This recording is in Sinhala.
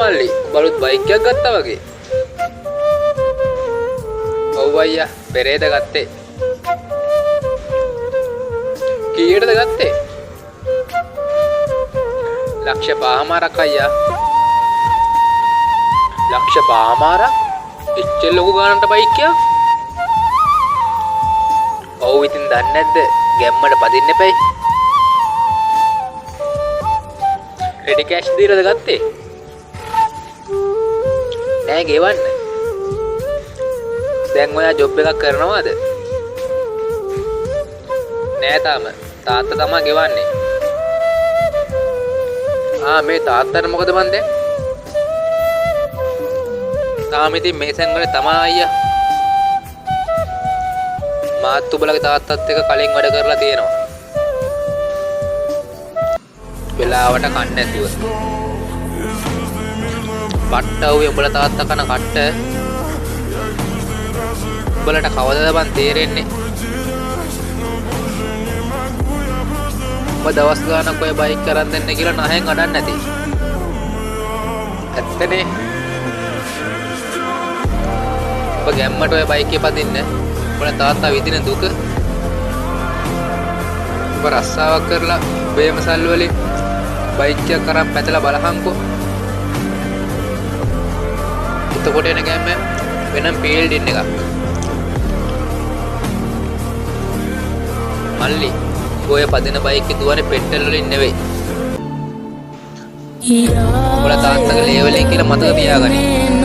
මල්ලි බලුත් බයික් එකක් ගත්තා වගේ. ඔව් අයියා පෙරේද ගත්තේ. කීයටද ගත්තේ? ලක්ෂ 5මාරක් අයියා. ලක්ෂ 5මාරක්? එච්චර ලොකු ගානකට බයික් එකක්? ඔව් ඉතින් දන්නේ නැද්ද? ගැම්මට පදින්න එපයි. රෙඩි කෑෂ් දීලාද ගත්තේ? නෑ ගෙවන්න. දැන් ඔයා ජොබ් එකක් කරනවද? නෑ තාම. තාත්තා තමයි ගෙවන්නේ. මේ තාත්තට මොකද මන් දැන්? තාම ඉතින් මේ සංගලේ තමයි අයියා. මාත් උඹලගේ තාත්තත් එක්ක කලින් වැඩ කරලා තියෙනවා. වෙලාවට කන්න නැතුව. පට්ටවුවේ උඹලා තාත්තා කන කට්ට. උඹලට කවදද බන් තේරෙන්නේ? ඔබ දවස් ගානක් ඔය බයික් කරන් දෙන්න කියලා නැහෙන් අඩන්න නැති. ඇත්තනේ. ඔබ ගැම්මට ඔය බයික් එකේ පදින්න. ඔබලා තාත්තා විදින දුක. ඔබ රස්සාවක් කරලා බේමසල් වලින් බයික් එක කරන් පැතලා බලහන්කෝ. එතකොට එන ගැම්ම වෙනම් ෆීල්ඩ් එකක්. මල්ලි ඔය පදින බයික් එක දුවන්නේ පෙට්‍රල් වලින් නෙවෙයි. ඔබලා තාත්තගේ ලේවලෙන් කියලා මතක තියාගන්න.